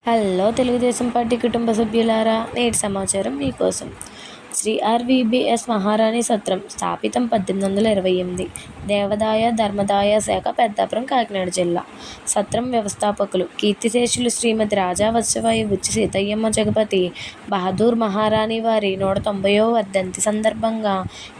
Hello Telugu Desam party కుటుంబ సభ్యులారా, నేటి సమాచారం మీకోసం. శ్రీ ఆర్వీబీఎస్ మహారాణి సత్రం స్థాపితం 1828. దేవాదాయ ధర్మాదాయ శాఖ పెద్దాపురం కాకినాడ జిల్లా. సత్రం వ్యవస్థాపకులు కీర్తిశేషులు శ్రీమతి రాజా వత్సవాయి బుచ్చి సీతయ్యమ్మ జగపతి బహదూర్ మహారాణి వారి 190వ వర్ధంతి సందర్భంగా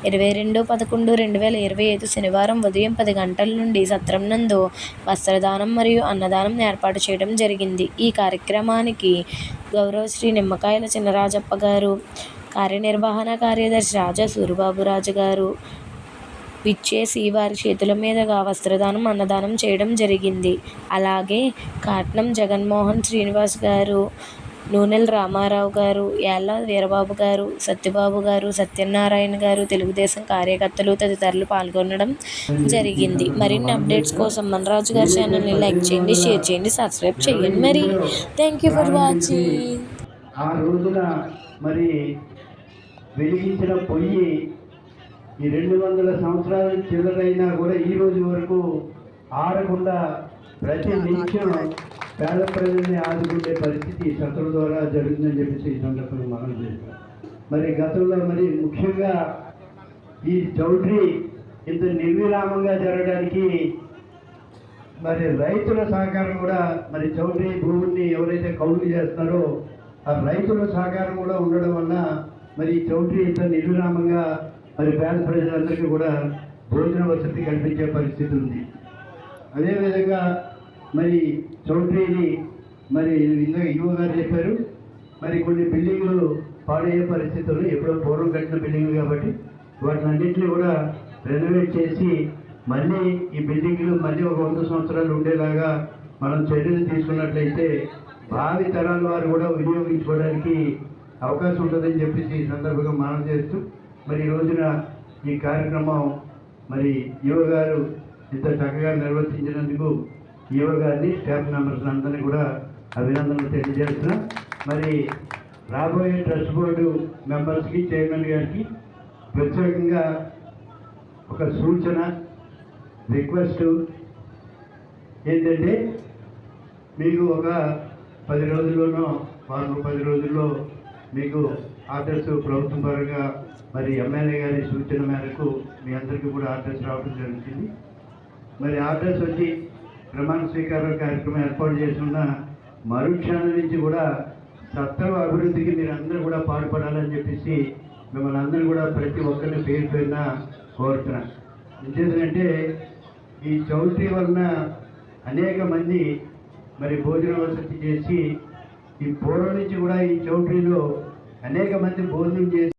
22/11/2025 శనివారం ఉదయం 10 గంటల నుండి సత్రం నందు వస్త్రదానం మరియు అన్నదానం ఏర్పాటు చేయడం జరిగింది. ఈ కార్యక్రమానికి గౌరవశ్రీ నిమ్మకాయల చినరాజప్ప గారు, కార్యనిర్వహణ కార్యదర్శి రాజా సూరిబాబురాజు గారు విచ్చేసి వారి చేతుల మీదుగా వస్త్రదానం, అన్నదానం చేయడం జరిగింది. అలాగే కాట్నం జగన్మోహన్ శ్రీనివాస్ గారు, నూనెల రామారావు గారు, యాళ్ల వీరబాబు గారు, సత్యబాబు గారు, సత్యనారాయణ గారు, తెలుగుదేశం కార్యకర్తలు తదితరులు పాల్గొనడం జరిగింది. మరిన్ని అప్డేట్స్ కోసం మనరాజు గారి ఛానల్ని లైక్ చేయండి, షేర్ చేయండి, సబ్స్క్రైబ్ చేయండి. మరి థ్యాంక్ యూ ఫర్ వాచింగ్. ఆ రోజున మరి వెలిగించిన పొయ్యి ఈ 200 సంవత్సరాల చివరైనా కూడా ఈ రోజు వరకు ఆరకుండా ప్రతి నిత్యం పేద ప్రజల్ని ఆదుకునే పరిస్థితి సత్రం ద్వారా జరుగుతుందని చెప్పేసి ఈ సందర్భంగా మనం చేస్తాం. మరి గతంలో మరి ముఖ్యంగా ఈ చౌల్ట్రీ ఇంత నిర్విరామంగా జరగడానికి మరి రైతుల సహకారం కూడా, మరి చౌల్ట్రీ భూముల్ని ఎవరైతే కౌలు చేస్తున్నారో ఆ రైతుల సహకారం కూడా ఉండడం వల్ల మరి ఈ చౌల్ట్రీ ఇంత నిర్విరామంగా మరి పేద ప్రజలందరికీ కూడా భోజన వసతి కల్పించే పరిస్థితి ఉంది. అదేవిధంగా మరి చౌల్ట్రీని మరి ఇందాక యువ గారు చెప్పారు, మరి కొన్ని బిల్డింగ్లు పాడయ్యే పరిస్థితులు, ఎప్పుడో పూర్వం కట్టిన బిల్డింగ్లు కాబట్టి వాటిని అన్నింటినీ కూడా రెనోవేట్ చేసి మళ్ళీ ఈ బిల్డింగ్లు మళ్ళీ ఒక 100 సంవత్సరాలు ఉండేలాగా మనం చర్యలు తీసుకున్నట్లయితే భావి తరాల వారు కూడా వినియోగించుకోవడానికి అవకాశం ఉంటుందని చెప్పేసి ఈ సందర్భంగా మనం చేస్తూ మరి ఈ రోజున ఈ కార్యక్రమం మరి యువ గారు ఇంత చక్కగా నిర్వర్తించినందుకు యువ గారిని, స్టాఫ్ మెంబర్స్ అందరినీ కూడా అభినందనలు తెలియజేస్తున్నాం. మరి రాబోయే ట్రస్ట్ బోర్డు మెంబర్స్కి, చైర్మన్ గారికి ప్రత్యేకంగా ఒక సూచన, రిక్వెస్ట్ ఏంటంటే, మీకు ఒక 10 రోజుల్లోనో 10 రోజుల్లో మీకు ఆర్డర్స్ ప్రభుత్వం పరంగా మరి ఎమ్మెల్యే గారి సూచన మేరకు మీ అందరికీ కూడా ఆర్డర్స్ రావడం జరుగుతుంది. మరి ఆర్డర్స్ వచ్చి ప్రమాణ స్వీకార కార్యక్రమం ఏర్పాటు చేస్తున్న మరుక్షణం నుంచి కూడా సత్రం అభివృద్ధికి మీరు అందరూ కూడా పాటుపడాలని చెప్పేసి మిమ్మల్ని అందరూ కూడా ప్రతి ఒక్కరిని పేరు పేరున కోరుతున్నాను. ఎందుకంటే ఈ చౌల్ట్రీ వలన అనేక మంది మరి భోజన వసతి చేసి, ఈ పూర్వం నుంచి కూడా ఈ చౌల్ట్రీలో అనేక మంది భోజనం చేసి